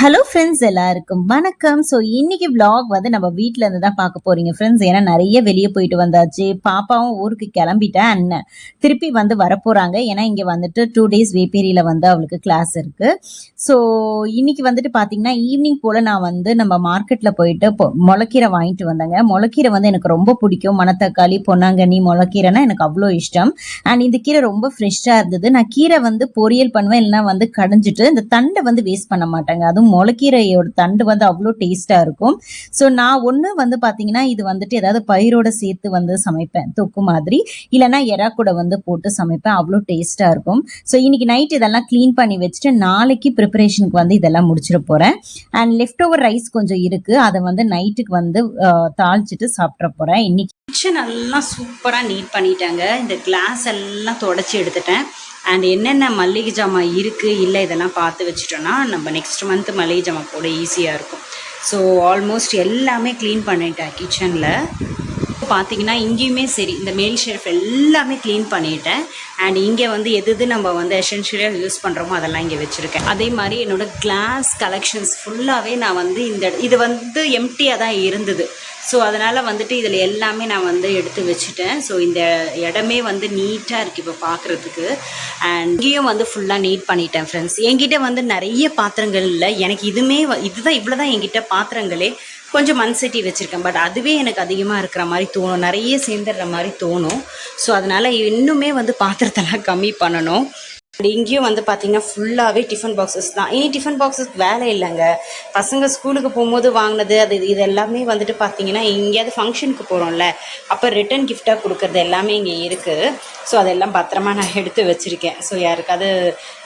Hello friends, எல்லாருக்கும் வணக்கம். So இன்னைக்கு vlog வந்து நம்ம வீட்ல இருந்து தான் பார்க்க போறீங்க ஃப்ரெண்ட்ஸ். ஏன்னா நிறைய வெளியே போயிட்டு வந்தாச்சு. பாப்பாவும் ஊருக்கு கிளம்பிட்டா அண்ணன் திருப்பி வந்து வரப்போறாங்க. ஏன்னா இங்க வந்துட்டு 2 days வேப்பேரியில வந்து அவளுக்கு கிளாஸ் இருக்கு. ஸோ இன்னைக்கு வந்துட்டு பார்த்தீங்கன்னா ஈவினிங் போல நான் வந்து நம்ம மார்க்கெட்ல போயிட்டு முளைக்கீரை வாங்கிட்டு வந்தேங்க. முளைக்கீரை வந்து எனக்கு ரொம்ப பிடிக்கும். மணத்தக்காளி, பொன்னாங்கண்ணி, முளைக்கீரைனா எனக்கு அவ்வளோ இஷ்டம். அண்ட் இந்த கீரை ரொம்ப ஃப்ரெஷ்ஷாக இருந்தது. நான் கீரை வந்து பொரியல் பண்ணுவேன், இல்லைன்னா வந்து கடைஞ்சிட்டு இந்த தண்டை வந்து வேஸ்ட் பண்ண மாட்டேங்க. அதுவும் முளைக்கீரையோட தண்டு வந்து அவ்வளோ டேஸ்டா இருக்கும். ஸோ நான் ஒன்று வந்து பார்த்தீங்கன்னா இது வந்துட்டு ஏதாவது பயிரோட சேர்த்து வந்து சமைப்பேன், தொக்கு மாதிரி, இல்லைன்னா எறா கூட வந்து போட்டு சமைப்பேன். அவ்வளோ டேஸ்டா இருக்கும். ஸோ இன்னைக்கு நைட் இதெல்லாம் க்ளீன் பண்ணி வச்சுட்டு நாளைக்கு ப்ரிப்பரேஷனுக்கு வந்து இதெல்லாம் முடிச்சிட போறேன். அண்ட் லெஃப்ட் ஓவர் ரைஸ் கொஞ்சம் இருக்கு, அதை வந்து நைட்டுக்கு வந்து தாளிச்சிட்டு சாப்பிட்ற போறேன். இன்னைக்கு கிச்சன் எல்லாம் சூப்பராக நீட் பண்ணிட்டாங்க. இந்த கிளாஸ் எல்லாம் தொடச்சி எடுத்துட்டேன். அண்ட் என்னென்ன மளிகை ஜாமான் இருக்குது இல்லை இதெல்லாம் பார்த்து வச்சுட்டோன்னா நம்ம நெக்ஸ்ட் மந்த் மளிகை ஜாமான் போட ஈஸியாக இருக்கும். ஸோ ஆல்மோஸ்ட் எல்லாமே க்ளீன் பண்ணிட்டேன் கிச்சனில். பார்த்தீங்கன்னா இங்கேயுமே சரி, இந்த மேல் ஷெல்ஃப் எல்லாமே க்ளீன் பண்ணிட்டேன். அண்ட் இங்கே வந்து எது நம்ம வந்து எசென்ஷியலாக யூஸ் பண்ணுறோமோ அதெல்லாம் இங்கே வச்சுருக்கேன். அதே மாதிரி என்னோடய கிளாஸ் கலெக்ஷன்ஸ் ஃபுல்லாகவே நான் வந்து இது வந்து எம்டியாக தான் இருந்தது. ஸோ அதனால் வந்துட்டு இதில் எல்லாமே நான் வந்து எடுத்து வச்சுட்டேன். ஸோ இந்த இடமே வந்து நீட்டாக இருக்குது இப்போ பார்க்குறதுக்கு. அண்ட் இங்கேயும் வந்து ஃபுல்லாக நீட் பண்ணிட்டேன் ஃப்ரெண்ட்ஸ். என்கிட்ட வந்து நிறைய பாத்திரங்கள் இல்லை. எனக்கு இதுதான் இவ்வளோ தான் என்கிட்ட பாத்திரங்களே. கொஞ்சம் மண் சட்டி வச்சுருக்கேன், பட் அதுவே எனக்கு அதிகமாக இருக்கிற மாதிரி தோணும், நிறைய சேர்ந்துடுற மாதிரி தோணும். ஸோ அதனால் இன்னுமே வந்து பாத்திரத்தெல்லாம் கம்மி பண்ணணும். இங்கேயும் வந்து பார்த்தீங்கன்னா ஃபுல்லாகவே டிஃபன் பாக்ஸஸ் தான். இனி டிஃபன் பாக்ஸஸ்க்கு வேலை இல்லைங்க. பசங்க ஸ்கூலுக்கு போகும்போது வாங்கினது இது எல்லாமே வந்துட்டு பார்த்தீங்கன்னா எங்கேயாவது ஃபங்க்ஷனுக்கு போகிறோம்ல, அப்போ ரிட்டன் கிஃப்டாக கொடுக்குறது எல்லாமே இங்கே இருக்குது. ஸோ அதெல்லாம் பத்திரமா நான் எடுத்து வச்சுருக்கேன். ஸோ யாருக்காவது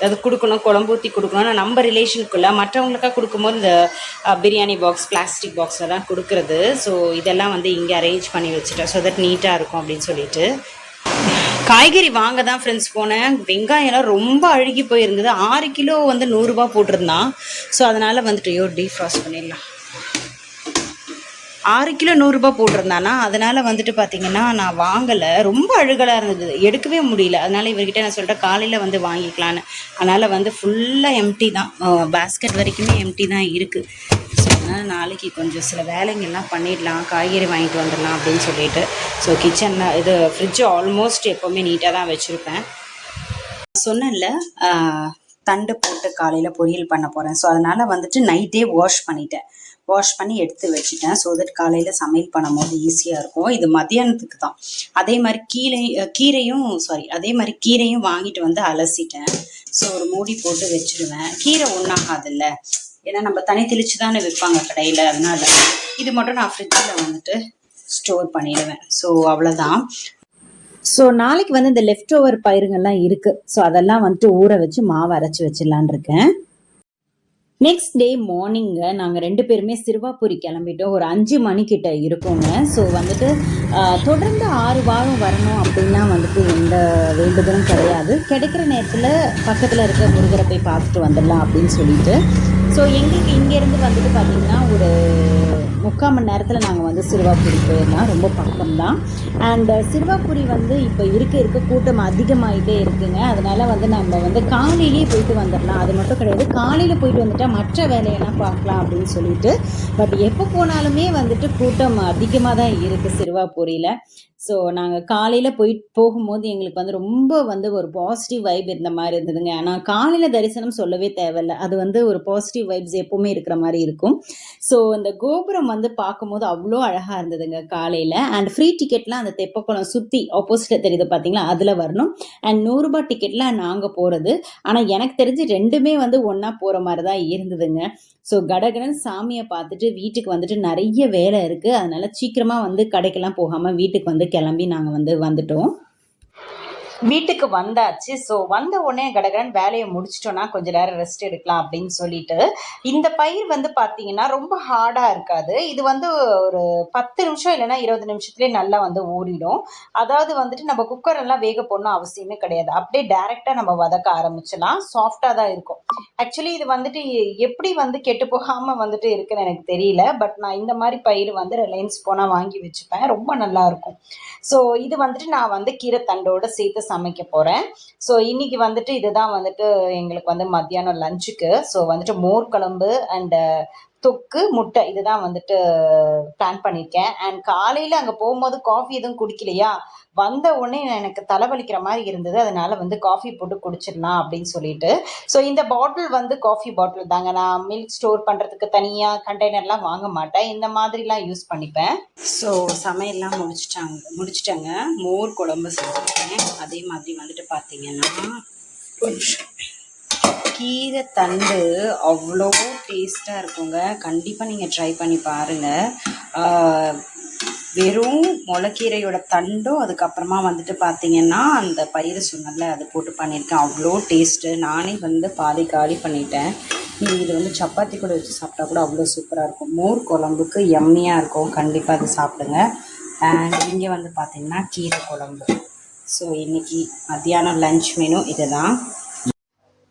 அது கொடுக்கணும், குழம்பு ஊற்றி கொடுக்கணும்னா நம்ம ரிலேஷனுக்குள்ளே, மற்றவங்களுக்காக கொடுக்கும்போது இந்த பிரியாணி பாக்ஸ், பிளாஸ்டிக் பாக்ஸில் தான் கொடுக்குறது. ஸோ இதெல்லாம் வந்து இங்கே அரேஞ்ச் பண்ணி வச்சுட்டேன். ஸோ தட் நீட்டாக இருக்கும் அப்படின்னு சொல்லிட்டு. காய்கறி வாங்க தான் ஃப்ரெண்ட்ஸ் போனேன். வெங்காயம்லாம் ரொம்ப அழுகி போயிருந்தது. 6 கிலோ வந்து 100 ரூபா போட்டிருந்தான். ஸோ அதனால் வந்துட்டு டீஃப்ராஸ்ட் பண்ணிடலாம். 6 கிலோ 100 ரூபா போட்டிருந்தானா, அதனால் வந்துட்டு பார்த்திங்கன்னா நான் வாங்கலை. ரொம்ப அழுகலாக இருந்தது, எடுக்கவே முடியல. அதனால் இவர்கிட்ட நான் சொல்லிட்டேன் காலையில் வந்து வாங்கிக்கலான்னு. அதனால் வந்து ஃபுல்லாக எம்டி தான், பேஸ்கெட் வரைக்குமே எம்டி தான் இருக்குது. ஸோ அதனால் நாளைக்கு கொஞ்சம் சில வேலைங்கள்லாம் பண்ணிடலாம், காய்கறி வாங்கிட்டு வந்துடலாம் அப்படின்னு சொல்லிட்டு. ஸோ கிச்சனில் இது ஃப்ரிட்ஜு ஆல்மோஸ்ட் எப்போவுமே நீட்டாக தான் வச்சுருப்பேன். சொன்னேன்ல தண்டு போட்டு காலையில் பொரியல் பண்ண போகிறேன். ஸோ அதனால் வந்துட்டு நைட்டே வாஷ் பண்ணி எடுத்து வச்சுட்டேன். ஸோ தட் காலையில் சமையல் பண்ணும் போது ஈஸியாக இருக்கும். இது மத்தியானத்துக்கு தான். அதே மாதிரி கீரையும் வாங்கிட்டு வந்து அலசிட்டேன். ஸோ ஒரு மூடி போட்டு வச்சுருவேன். கீரை ஒன்றாகாதில்ல, ஏன்னா நம்ம தனி தெளிச்சு தானே விற்பாங்க கடையில். அதனால இது மட்டும் நான் ஃப்ரிட்ஜில் வந்துட்டு ஸ்டோர் பண்ணிடுவேன். ஸோ அவ்வளோதான். ஸோ நாளைக்கு வந்து இந்த லெஃப்ட் ஓவர் பயிருங்கள்லாம் இருக்குது. ஸோ அதெல்லாம் வந்துட்டு ஊற வச்சு மாவு அரைச்சி வச்சிடலான் இருக்கேன். நெக்ஸ்ட் டே மார்னிங்க நாங்கள் 2 பேருமே சிறுவாபுரி கிளம்பிட்டோம். ஒரு 5 மணிக்கிட்ட இருக்கோங்க. ஸோ வந்துட்டு தொடர்ந்து 6 வாரம் வரணும் அப்படின்னா வந்துட்டு எந்த வேண்டுதலும் கிடையாது. கிடைக்கிற நேரத்தில் பக்கத்தில் இருக்க முருகரை போய் பார்த்துட்டு வந்துடலாம் அப்படின்னு சொல்லிட்டு. ஸோ எங்களுக்கு இங்கேருந்து வந்துட்டு பார்த்திங்கன்னா ஒரு 3/4 மணி நேரத்தில் நாங்கள் வந்து சிறுவாபுரி போயிடலாம். ரொம்ப பக்கம்தான். அண்ட் சிறுவாபுரி வந்து இப்போ இருக்க கூட்டம் அதிகமாகிட்டே இருக்குங்க. அதனால் வந்து நம்ம வந்து காலையிலேயே போயிட்டு வந்துடலாம். அது மட்டும் கிடையாது, காலையில் போயிட்டு வந்துட்டால் மற்ற வேலையெல்லாம் பார்க்கலாம் அப்படின்னு சொல்லிட்டு. பட் எப்போ போனாலுமே வந்துட்டு கூட்டம் அதிகமாக தான் இருக்குது சிறுவாபுரியில். ஸோ நாங்கள் காலையில் போகும்போது எங்களுக்கு வந்து ரொம்ப வந்து ஒரு பாசிட்டிவ் வைப் இருந்த மாதிரி இருந்ததுங்க. ஆனால் காலையில் தரிசனம் சொல்லவே தேவையில்லை, அது வந்து ஒரு பாசிட்டிவ் வைப்ஸ் எப்போவுமே இருக்கிற மாதிரி இருக்கும். ஸோ இந்த கோபுரம் வந்து பார்க்கும்போது அவ்வளோ அழகாக இருந்ததுங்க காலையில். அண்ட் ஃப்ரீ டிக்கெட்லாம் அந்த தெப்பக்குளம் சுற்றி ஆப்போசிட்டில் தெரியுது பார்த்தீங்களா, அதில் வரணும். அண்ட் 100 ரூபா டிக்கெட்லாம் நாங்கள் போகிறது. ஆனால் எனக்கு தெரிஞ்சு ரெண்டுமே வந்து ஒன்றா போகிற மாதிரி தான் இருந்ததுங்க. ஸோ கடகடன் சாமியை பார்த்துட்டு வீட்டுக்கு வந்துட்டு நிறைய வேலை இருக்குது. அதனால சீக்கிரமாக வந்து கடைக்கெல்லாம் போகாமல் வீட்டுக்கு வந்து கிளம்பி நாங்கள் வந்துட்டோம். வீட்டுக்கு வந்தாச்சு. ஸோ வந்த உடனே கடகடன் வேலையை முடிச்சிட்டோன்னா கொஞ்ச நேரம் ரெஸ்ட் எடுக்கலாம் அப்படின்னு சொல்லிட்டு. இந்த பயிர் வந்து பார்த்தீங்கன்னா ரொம்ப ஹார்டாக இருக்காது. இது வந்து ஒரு 10 நிமிஷம் இல்லைன்னா 20 நிமிஷத்துலேயே நல்லா வந்து ஊறிடும். அதாவது வந்துட்டு நம்ம குக்கரெல்லாம் வேக போடணும் அவசியமே கிடையாது. அப்படியே டைரெக்டாக நம்ம வதக்க ஆரம்பிச்சலாம். சாஃப்டாக தான் இருக்கும். ஆக்சுவலி இது வந்துட்டு எப்படி வந்து கெட்டு போகாமல் வந்துட்டு இருக்குன்னு எனக்கு தெரியல. பட் நான் இந்த மாதிரி பயிர் வந்து ரிலையன்ஸ் போனால் வாங்கி வச்சுப்பேன், ரொம்ப நல்லாயிருக்கும். ஸோ இது வந்துட்டு நான் வந்து கீரை தண்டோடு சேர்த்து சமைக்க போகிறேன். ஸோ இன்னைக்கு வந்துட்டு இதுதான் வந்துட்டு எங்களுக்கு வந்து மத்தியானம் லஞ்சுக்கு. ஸோ வந்துட்டு மோர் குழம்பு அண்டு தொக்கு, முட்டை இதுதான் வந்துட்டு பிளான் பண்ணியிருக்கேன். அண்ட் காலையில் அங்கே போகும்போது காஃபி எதுவும் குடிக்கலையா, வந்த உடனே எனக்கு தலைவலிக்கிற மாதிரி இருந்தது. அதனால வந்து காஃபி போட்டு குடிச்சிடலாம் அப்படின்னு சொல்லிட்டு. ஸோ இந்த பாட்டில் வந்து காஃபி பாட்டில் தாங்க. நான் மில்க் ஸ்டோர் பண்ணுறதுக்கு தனியாக கண்டெய்னர்லாம் வாங்க மாட்டேன். இந்த மாதிரிலாம் யூஸ் பண்ணிப்பேன். ஸோ சமையல்லாம் முடிச்சிட்டேங்க. மோர் குழம்பு செஞ்சுருக்கேன். அதே மாதிரி வந்துட்டு பார்த்தீங்கன்னா கீரை தண்டு அவ்வளோ டேஸ்ட்டாக இருக்குங்க. கண்டிப்பாக நீங்கள் ட்ரை பண்ணி பாருங்கள். வெறும் முளைக்கீரையோட தண்டும் அதுக்கப்புறமா வந்துட்டு பார்த்தீங்கன்னா அந்த பயிறு சொன்னல அது போட்டு பண்ணியிருக்கேன். அவ்வளோ டேஸ்ட்டு. நானே வந்து பாதி காலி பண்ணிட்டேன். நீங்கள் இது வந்து சப்பாத்தி கூட வச்சு சாப்பிட்டா கூட அவ்வளோ சூப்பராக இருக்கும். மோர் குழம்புக்கு எம்மியாக இருக்கும். கண்டிப்பாக அது சாப்பிடுங்க. அண்ட் இங்கே வந்து பார்த்திங்கன்னா கீரை குழம்பு. ஸோ இன்றைக்கி மத்தியானம் லன்ச் மெனு இது தான்.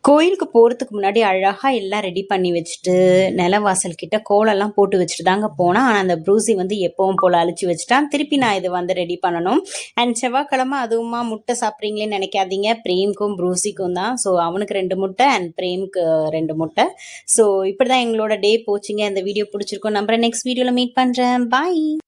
கோயிலுக்கு போகிறதுக்கு முன்னாடி அழகாக எல்லாம் ரெடி பண்ணி வச்சுட்டு நிலவாசல் கிட்ட கோலெல்லாம் போட்டு வச்சுட்டு தாங்க போனேன். ஆனால் அந்த ப்ரூசி வந்து எப்பவும் போல் அழிச்சு வச்சுட்டான். திருப்பி நான் இது வந்து ரெடி பண்ணணும். அண்ட் செவ்வாய்க்கிழமை அதுவுமா முட்டை சாப்பிட்றீங்களேன்னு நினைக்காதீங்க. பிரேம்க்கும் ப்ரூசிக்கும் தான். ஸோ அவனுக்கு 2 முட்டை அண்ட் பிரேம்க்கு 2 முட்டை. ஸோ இப்படி தான் எங்களோட டே போச்சுங்க. இந்த வீடியோ பிடிச்சிருக்கோம் நம்புறேன். நெக்ஸ்ட் வீடியோவில் மீட் பண்ணுறேன். பாய்.